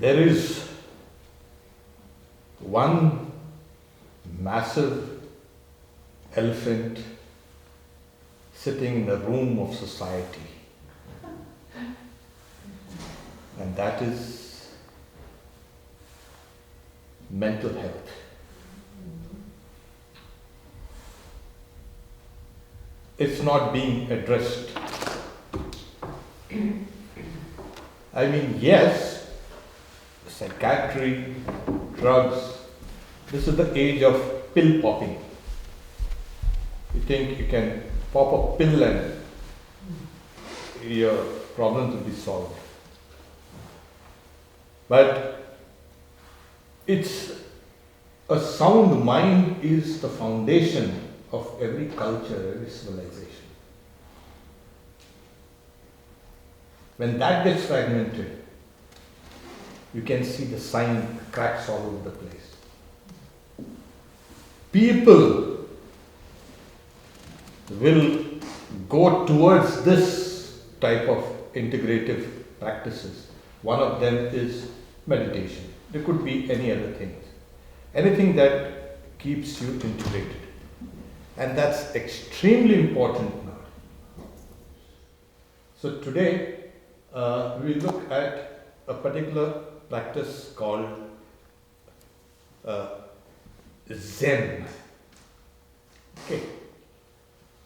There is one massive elephant sitting in a room of society, and that is mental health. It's not being addressed. I mean, yes, psychiatry, drugs, this is the age of pill popping. You think you can pop a pill and your problems will be solved. But it's a sound mind is the foundation of every culture, every civilization. When that gets fragmented, you can see the sign cracks all over the place. People will go towards this type of integrative practices. One of them is meditation. There could be any other things. Anything that keeps you integrated. And that's extremely important now. So today, we look at a particular practice called Zen. Okay.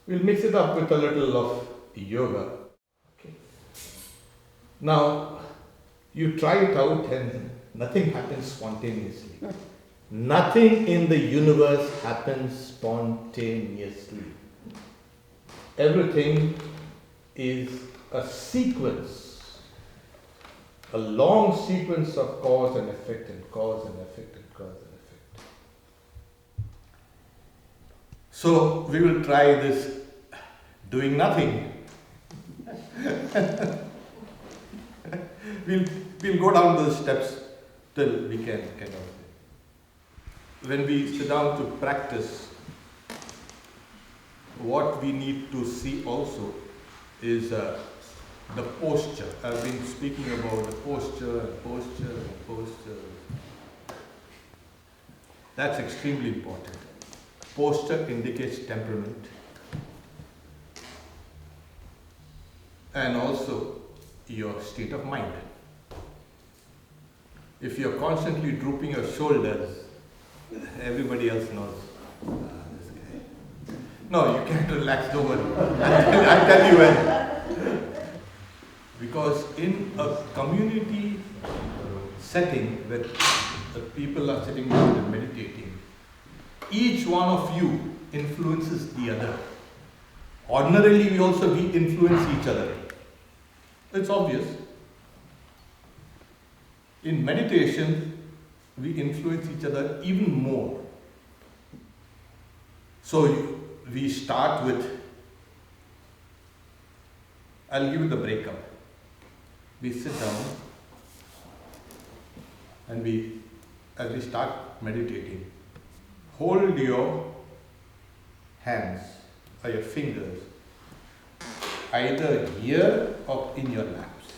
We'll mix it up with a little of yoga. Okay. Now, you try it out and nothing happens spontaneously. Nothing in the universe happens spontaneously. Everything is a sequence, a long sequence of cause and effect and cause and effect and cause and effect. So we will try this doing nothing. We'll go down those steps till we can kind of. When we sit down to practice, what we need to see also is the posture. I've been speaking about the posture and posture and posture. That's extremely important. Posture indicates temperament and also your state of mind. If you're constantly drooping your shoulders, everybody else knows this guy. No, you can't relax, don't worry. I'll tell you when. Because in a community setting where the people are sitting down and meditating, each one of you influences the other. Ordinarily, we influence each other. It's obvious. In meditation, we influence each other even more. So we start with, I'll give you the breakup. We sit down and as we start meditating, hold your hands or your fingers either here or in your laps.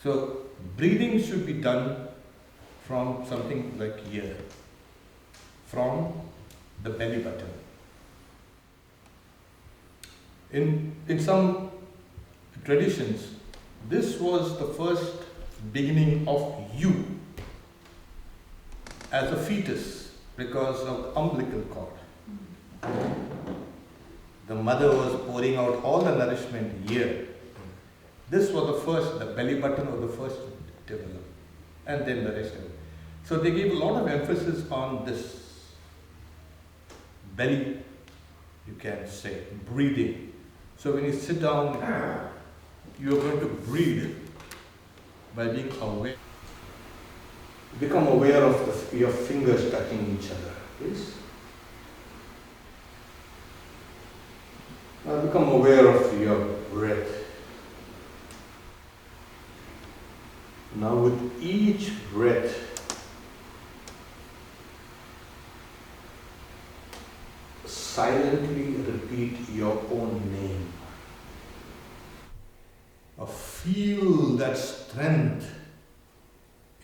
So breathing should be done from something like here, from the belly button. In some traditions, this was the first beginning of you as a fetus because of the umbilical cord. The mother was pouring out all the nourishment here. This was the belly button was the first to develop, and then the rest of it. So they gave a lot of emphasis on this belly, you can say, breathing. So when you sit down, you're going to breathe by being aware. Become aware of your fingers touching each other, please. Now become aware of your breath. Now with each breath, silently repeat your own name. Feel that strength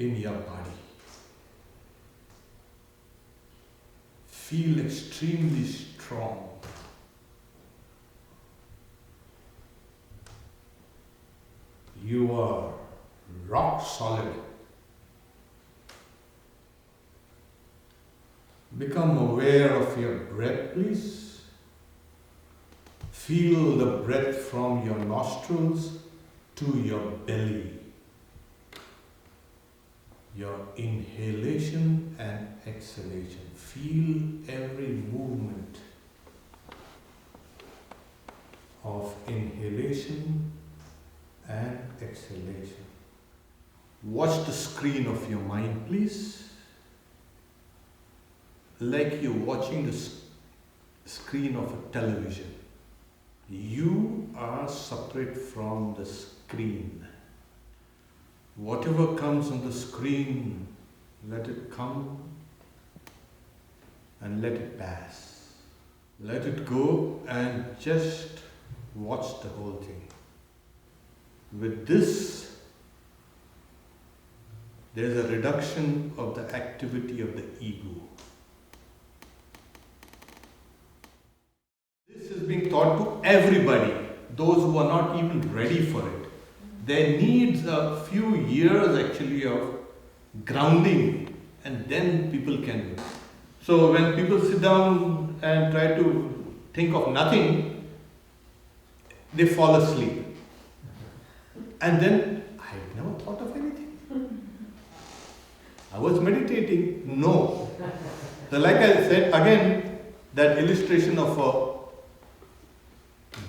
in your body. Feel extremely strong. You are rock solid. Become aware of your breath, please. Feel the breath from your nostrils to your belly. Your inhalation and exhalation. Feel every movement of inhalation and exhalation. Watch the screen of your mind, please. Like you're watching the screen of a television. You are separate from the screen. Whatever comes on the screen, let it come and let it pass. Let it go and just watch the whole thing. With this, there's a reduction of the activity of the ego. This is being taught to everybody, those who are not even ready for it. There needs a few years actually of grounding, and then people can do it. So when people sit down and try to think of nothing, they fall asleep. And then, I never thought of anything. I was meditating. No. So like I said, again, that illustration of a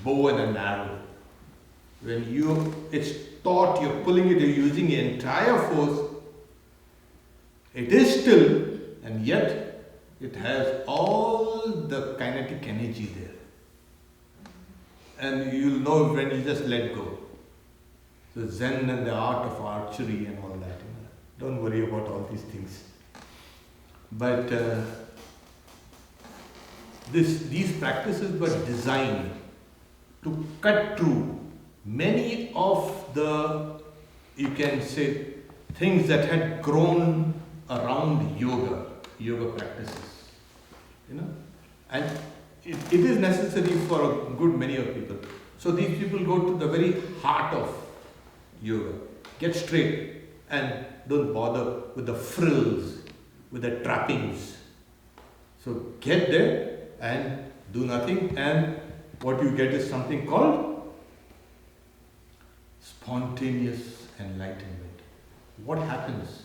bow and an arrow. When it's taught, you're pulling it, you're using the entire force, it is still, and yet it has all the kinetic energy there. And you'll know when you just let go. So Zen and the art of archery and all that. Don't worry about all these things. But these practices were designed to cut through many of the, you can say, things that had grown around yoga practices. And it is necessary for a good many of people. So these people go to the very heart of yoga. Get straight and don't bother with the frills, with the trappings. So get there and do nothing, and what you get is something called spontaneous enlightenment. What happens?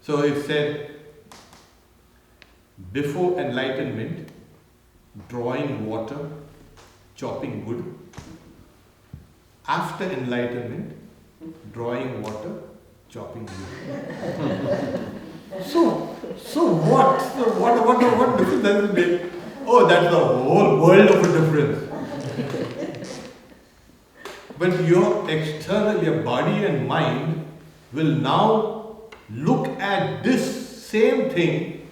So it said, before enlightenment, drawing water, chopping wood. After enlightenment, drawing water, chopping wood. So what? What difference does it make? Oh, that's the whole world of a difference. But your external, your body and mind will now look at this same thing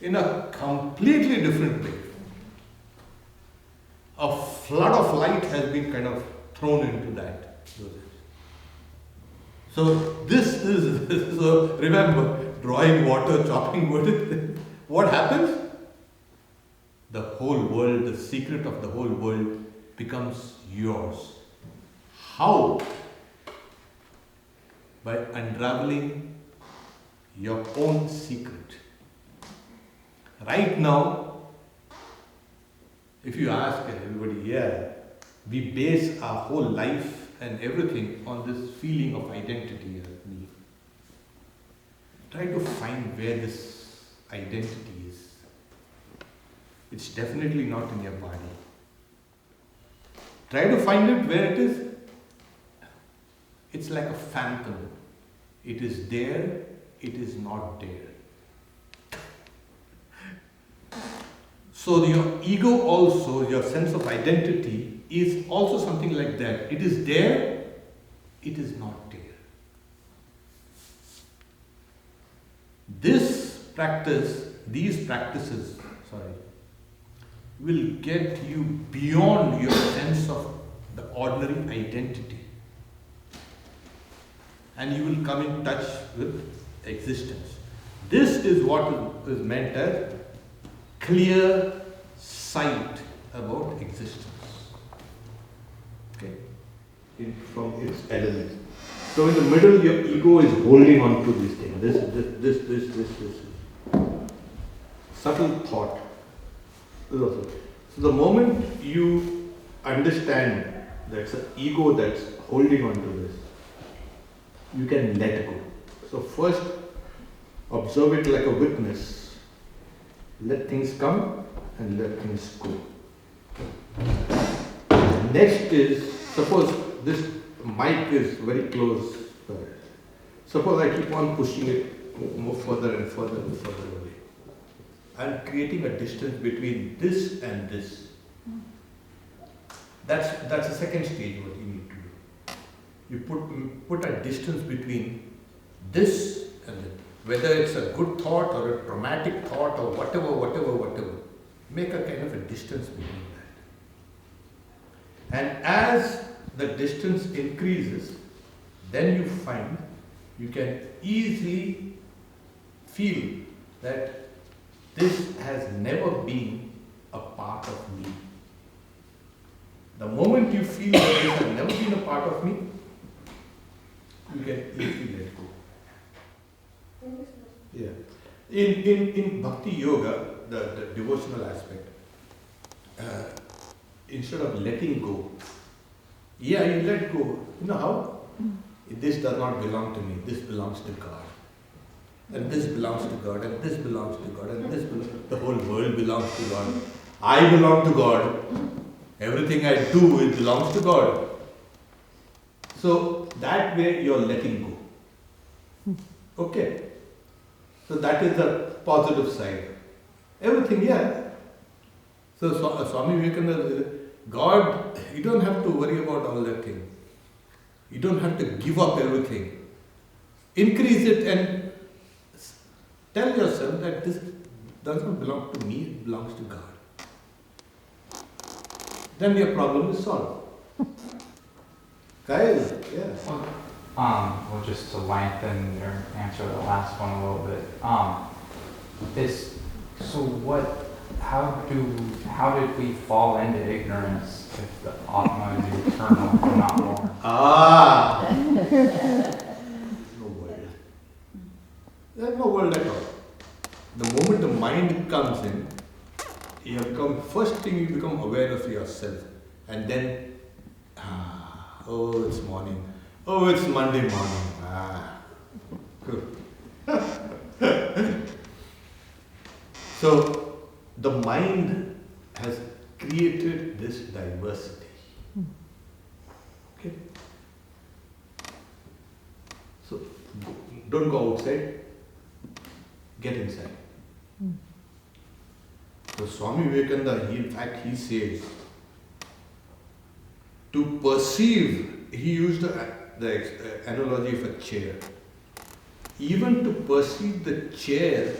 in a completely different way. A flood of light has been kind of thrown into that. So this is, so remember, drawing water, chopping wood, what happens? The whole world, the secret of the whole world becomes yours. How? By unraveling your own secret. Right now, if you ask everybody, we base our whole life and everything on this feeling of identity as me. Try to find where this identity is. It's definitely not in your body. Try to find it where it is. It's like a phantom. It is there, it is not there. So your ego also, your sense of identity is also something like that. It is there, it is not there. These practices, will get you beyond your sense of the ordinary identity. and you will come in touch with existence. This is what is meant as clear sight about existence. Okay? From its elements. So in the middle, your ego is holding on to this thing. This. Subtle thought. So the moment you understand that's an ego that's holding on to this, you can let go. So first, observe it like a witness. Let things come and let things go. Next is, suppose this mic is very close. Suppose I keep on pushing it more further and further and further away. I'm creating a distance between this and this. That's the second stage what you need to do. You put a distance between this and that. Whether it's a good thought or a traumatic thought or whatever. Make a kind of a distance between that. And as the distance increases, then you find you can easily feel that this has never been a part of me. The moment you feel that this has never been a part of me, you can easily let go. Yeah. In Bhakti Yoga, the devotional aspect, instead of letting go, you let go. You know how? This does not belong to me, this belongs to God. And this belongs to God, and this belongs to God, and the whole world belongs to God. I belong to God. Everything I do, it belongs to God. So that way you're letting go. Okay. So that is the positive side. Everything, yeah. So Swami Vivekananda, God, you don't have to worry about all that thing. You don't have to give up everything. Increase it and tell yourself that this doesn't belong to me, it belongs to God. Then your problem is solved. Guys, yeah. Well, just to lengthen or answer the last one a little bit, how did we fall into ignorance if the Atma is eternal and not born? No world. There's no world at all. The moment the mind comes in, first thing you become aware of yourself, and then, oh, it's morning. Oh, it's Monday morning. Good. So, the mind has created this diversity. Okay? So, don't go outside, get inside. So, Swami Vivekananda, he says, to perceive, he used the analogy of a chair. Even to perceive the chair,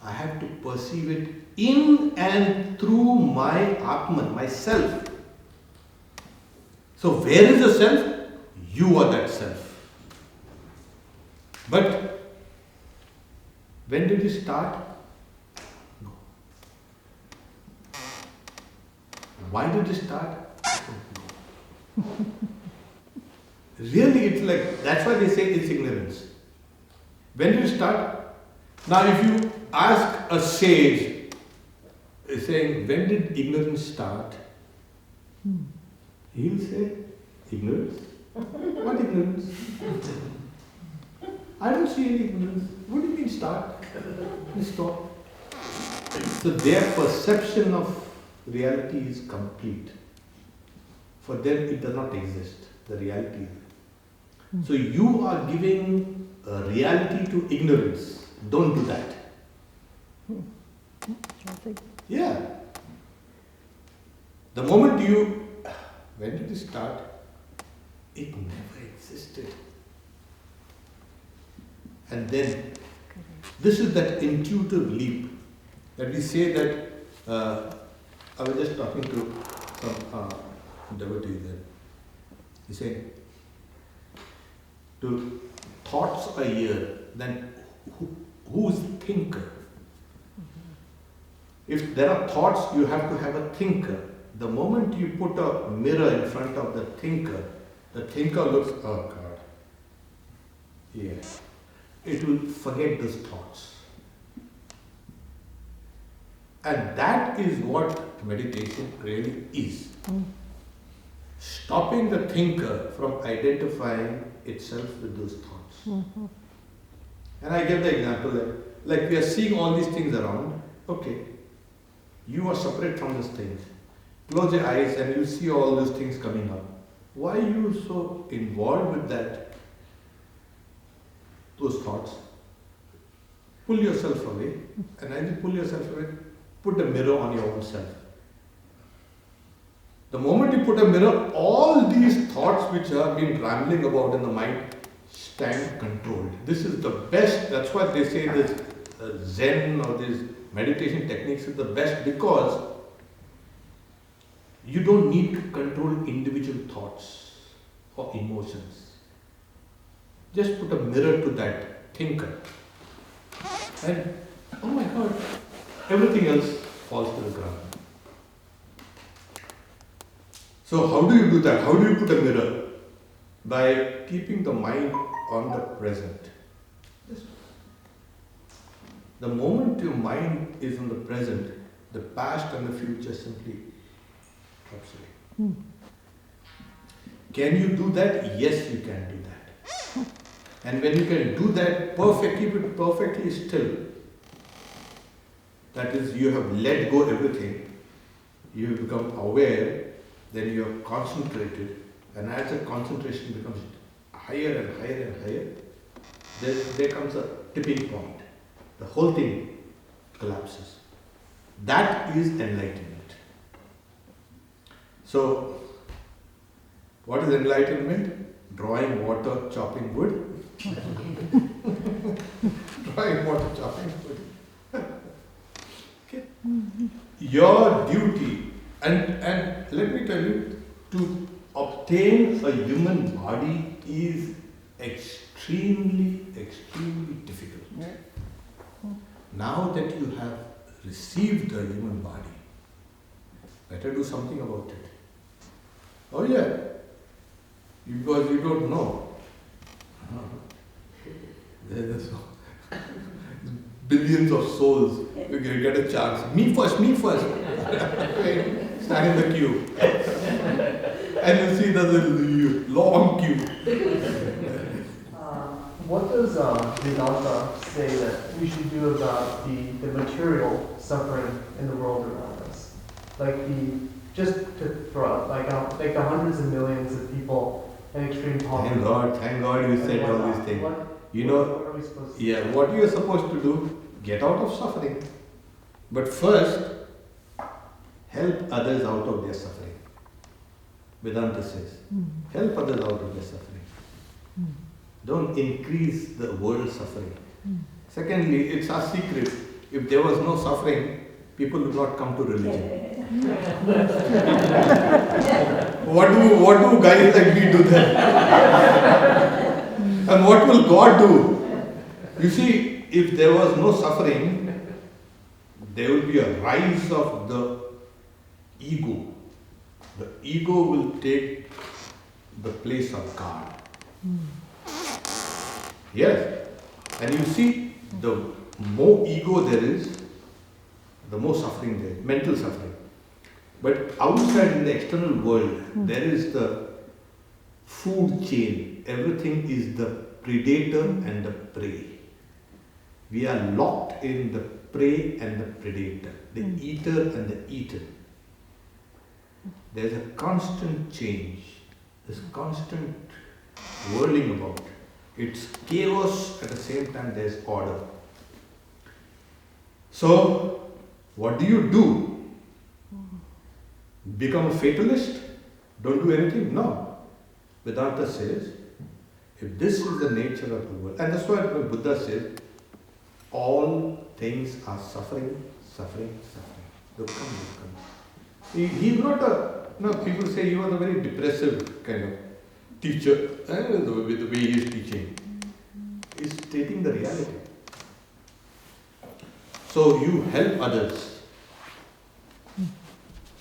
I have to perceive it in and through my Atman, myself. So where is the self? You are that self. But when did it start? No. Why did it start? I don't know. Really, it's like, that's why they say it's ignorance. When did it start? Now, if you ask a sage, saying, when did ignorance start? He'll say, ignorance? What ignorance? I don't see any ignorance. What do you mean start? Stop. So their perception of reality is complete. For them, it does not exist. The reality. So you are giving reality to ignorance. Don't do that. Yeah. The moment when did it start? It never existed. And then, this is that intuitive leap that we say that, I was just talking to some devotees there. He said, to thoughts a year, then who's thinker? If there are thoughts, you have to have a thinker. The moment you put a mirror in front of the thinker looks, oh God, yeah. It will forget those thoughts. And that is what meditation really is. Stopping the thinker from identifying itself with those thoughts. And I give the example, like we are seeing all these things around, okay, you are separate from these things. Close your eyes and you see all these things coming up. Why are you so involved with those thoughts? Pull yourself away, and as you pull yourself away, put a mirror on your own self. The moment you put a mirror, all these thoughts which have been rambling about in the mind stand controlled. This is the best, that's why they say this Zen or these meditation techniques is the best, because you don't need to control individual thoughts or emotions. Just put a mirror to that thinker. And oh my God, everything else falls to the ground. So how do you do that? How do you put a mirror? By keeping the mind on the present. The moment your mind is on the present, the past and the future simply drops away. Can you do that? Yes, you can do that. And when you can do that keep it perfectly still, that is, you have let go everything, you have become aware, then you are concentrated, and as the concentration becomes higher and higher and higher, there comes a tipping point. The whole thing collapses. That is enlightenment. So, what is enlightenment? Drawing water, chopping wood. Drawing water, chopping wood. Okay. Your duty, and let me tell you, to obtain a human body is extremely, extremely difficult. Now that you have received a human body, better do something about it. Oh yeah, because you don't know. There's billions of souls. You get a chance. Me first. Stand in the queue. And you see there's a long queue. What does Vedanta say that we should do about the material suffering in the world around us? Like just to throw out, like the hundreds of millions of people in extreme poverty. Thank God you said all these things. What are we supposed to do? What you are supposed to do, get out of suffering. But first, help others out of their suffering. Vedanta says, help others out of their suffering. Don't increase the world's suffering. Secondly, it's our secret. If there was no suffering, people would not come to religion. What do guys like me do then? And what will God do? You see, if there was no suffering, there will be a rise of the ego. The ego will take the place of God. Yes. And you see, the more ego there is, the more suffering there is, mental suffering. But outside in the external world, there is the food chain. Everything is the predator and the prey. We are locked in the prey and the predator, the eater and the eaten. There's a constant change, there's constant whirling about. It's chaos, at the same time there's order. So, what do? Become a fatalist? Don't do anything? No. Vedanta says, if this is the nature of the world, and that's why Buddha says, all things are suffering. Dukkam. He's not people say he was a very depressive kind of teacher with the way he is teaching. is stating the reality. So you help others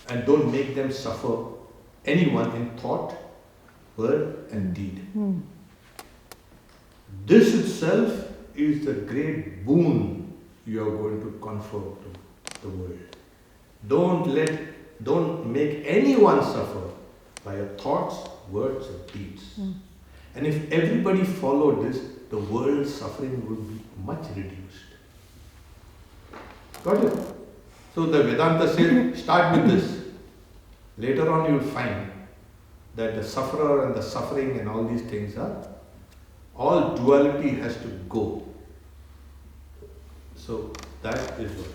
and don't make them suffer, anyone in thought, word and deed. This itself is the great boon you are going to confer to the world. Don't make anyone suffer by your thoughts, words or deeds. And if everybody followed this, the world's suffering would be much reduced. Got it? So the Vedanta says, start with this. Later on you will find that the sufferer and the suffering and all these things are, all duality has to go. So that is what.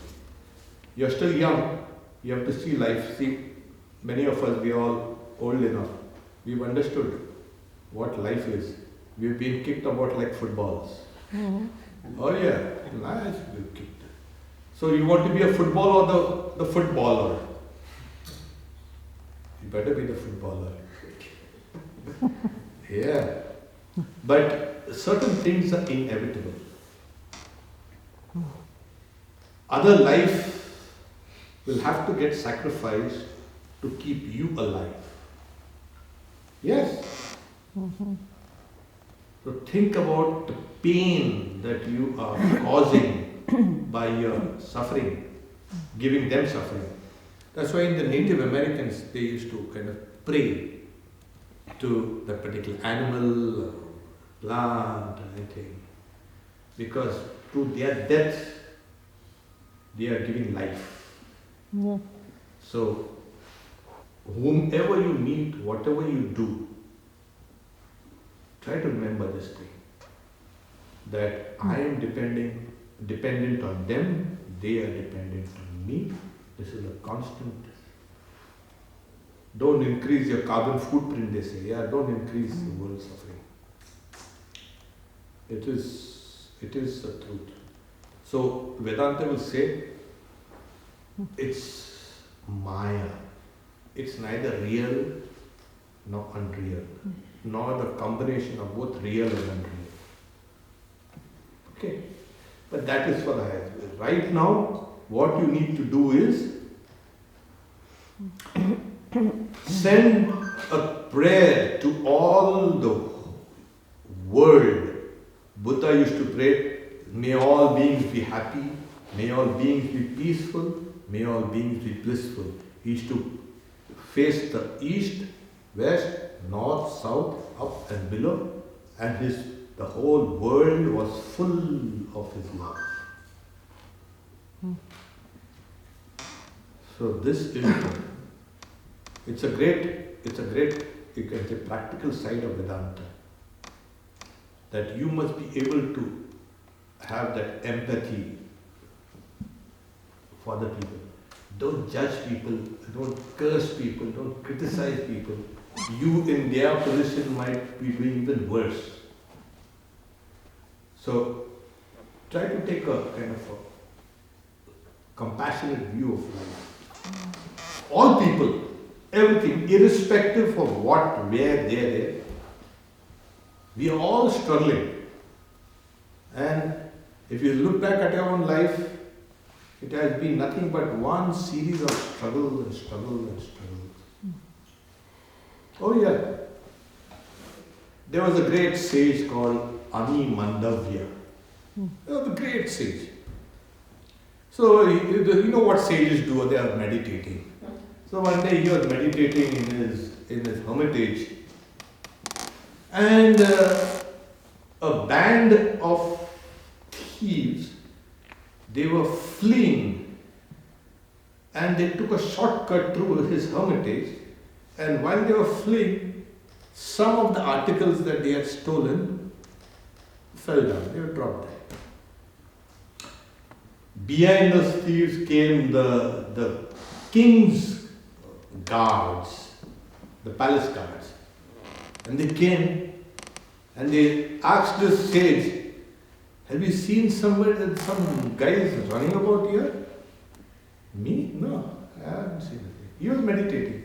You're still young, you have to see life. See, many of us, we are all old enough. We've understood what life is. We've been kicked about like footballs. Oh yeah, nice, we've kicked. So you want to be a footballer or the footballer? You better be the footballer. Yeah. But certain things are inevitable. Other life will have to get sacrificed to keep you alive. Yes. So think about the pain that you are causing by your suffering, giving them suffering. That's why in the Native Americans, they used to kind of pray to that particular animal, plant, anything. Because through their death, they are giving life. So, whomever you meet, whatever you do, try to remember this thing. That I am dependent on them, they are dependent on me. This is a constant. Don't increase your carbon footprint, they say. Yeah, don't increase the world's suffering. It is the truth. So Vedanta will say, it's Maya. It's neither real nor unreal, nor the combination of both real and unreal. Okay? But that is for the higher. Right now, what you need to do is send a prayer to all the world. Buddha used to pray, may all beings be happy, may all beings be peaceful, may all beings be blissful. He used to face the east, west, north, south, up and below, and the whole world was full of his love. So this is it's a great, you can say, practical side of Vedanta. That you must be able to have that empathy for the people. Don't judge people, don't curse people, don't criticize people. You in their position might be doing even worse. So try to take a kind of a compassionate view of life. All people, everything, irrespective of what, where they are there, we are all struggling. And if you look back at your own life, it has been nothing but one series of struggle and struggle and struggle. Oh yeah. There was a great sage called Ami Mandavya. He was a great sage. So, you know what sages do? They are meditating. So one day he was meditating in his hermitage, and a band of thieves, they were fleeing, and they took a shortcut through his hermitage, and while they were fleeing, some of the articles that they had stolen fell down, they were dropped there. Behind those thieves came the king's guards, the palace guards. And they came and they asked this sage, have you seen some guys running about here? Me? No, I haven't seen anything. He was meditating.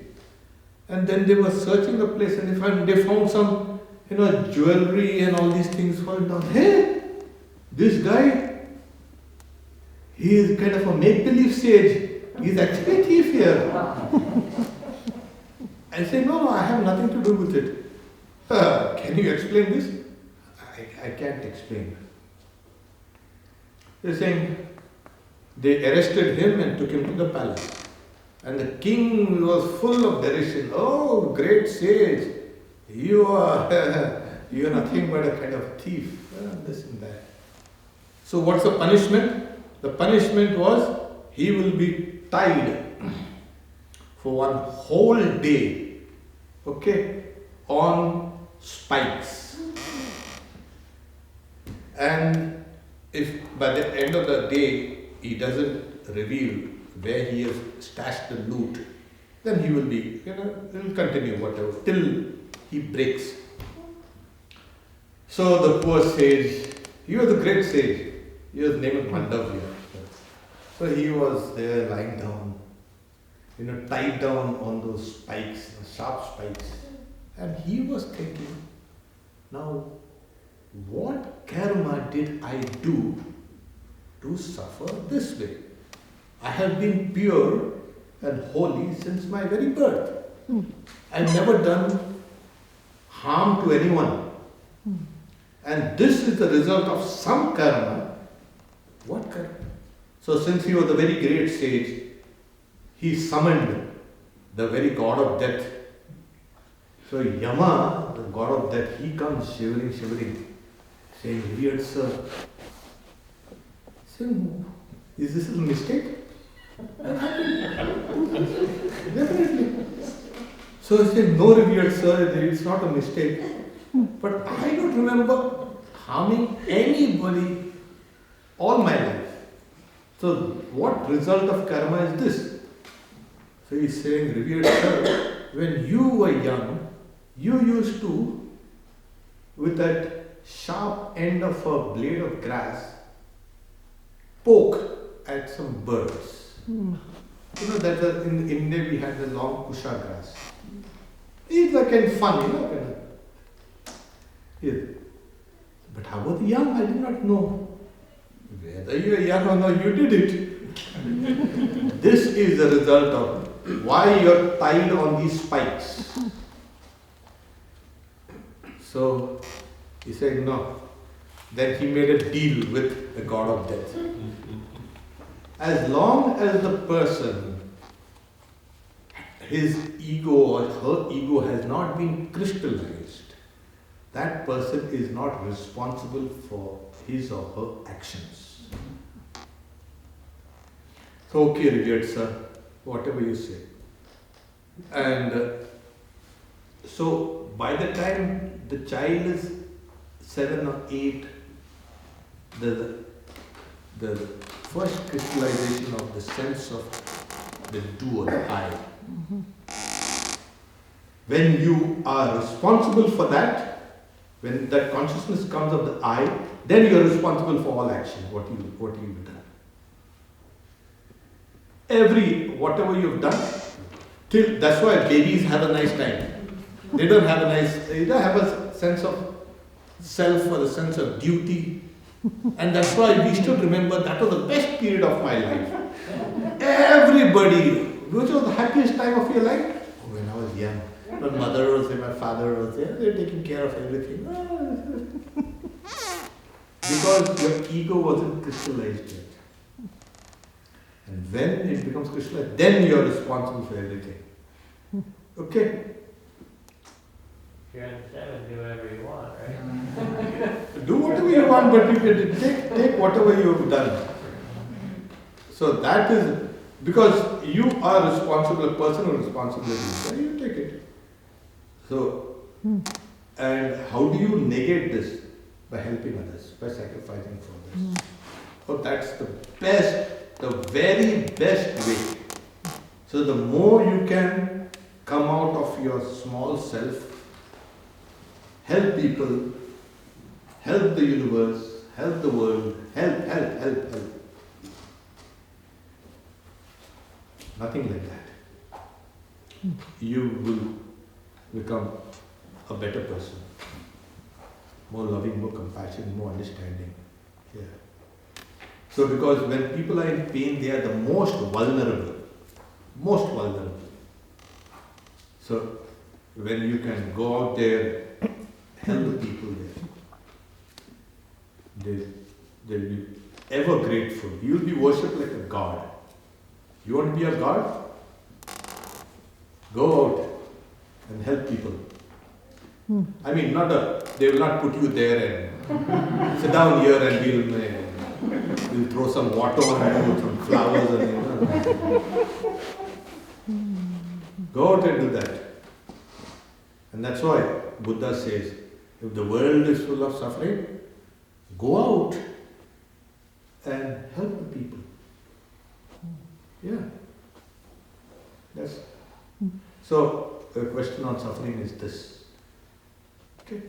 And then they were searching the place and they found some, jewelry and all these things falling down. Hey, this guy, he is kind of a make-believe sage. He's actually a thief here. I say, no, I have nothing to do with it. Can you explain this? I can't explain. They're saying, they arrested him and took him to the palace. And the king was full of derision. Oh, great sage, you are nothing but a kind of thief. This and that. So what's the punishment? The punishment was he will be tied for one whole day, okay, on spikes. And if by the end of the day he doesn't reveal where he has stashed the loot, then he will be, he will continue whatever till he breaks. So the poor sage, he was a great sage. He was named Mandavya. So he was there lying down, tied down on those spikes, sharp spikes. And he was thinking, now what karma did I do to suffer this way? I have been pure and holy since my very birth. I've never done harm to anyone. And this is the result of some karma. What karma? So since he was a very great sage, he summoned the very god of death. So Yama, the god of death, he comes shivering, saying, revered sir, is this a mistake? Definitely. So he said, no, revered sir, it's not a mistake. But I don't remember harming anybody all my life. So what result of karma is this? So he's saying, revered sir, when you were young, you used to, with that sharp end of a blade of grass, poke at some birds. That in India we had the long kusha grass. It's like kind of fun, Yeah. But I was young, I did not know. Whether you are young or not, you did it. This is the result of why you are tied on these spikes. So he said no. Then he made a deal with the god of death. As long as the person, his ego or her ego has not been crystallized, that person is not responsible for his or her actions. So, okay, revered sir, whatever you say. And so, by the time the child is 7 or 8, the first crystallization of the sense of the do or the I. When you are responsible for that, when that consciousness comes of the I, then you are responsible for all actions, what you've done. Whatever you've done, that's why babies have a nice time. They don't have a sense of self or a sense of duty. And that's why we should remember that was the best period of my life. Everybody, which was the happiest time of your life? Oh, when I was young. My mother was there, my father was there, they were taking care of everything. Because your ego wasn't crystallized yet. And when it becomes crystallized, then you are responsible for everything. Okay? If you're in 7, do whatever you want, right? Do whatever you want, but you can take whatever you have done. So that is, because you are responsible, personal responsibility, so you take it. So, and how do you negate this? By helping others, by sacrificing for others. So that's the best, the very best way. So the more you can come out of your small self, help people, help the universe, help the world, help. Nothing like that. You will become a better person. More loving, more compassionate, more understanding. Yeah. So because when people are in pain, they are the most vulnerable. Most vulnerable. So when you can go out there, help the people there, they'll be ever grateful. You'll be worshipped like a god. You want to be a god? Go out and help people. I mean, they will not put you there and sit down here and we'll throw some water on you, some flowers and go out and do that. And that's why Buddha says, if the world is full of suffering, go out and help the people. Yeah. So, the question on suffering is this. Okay.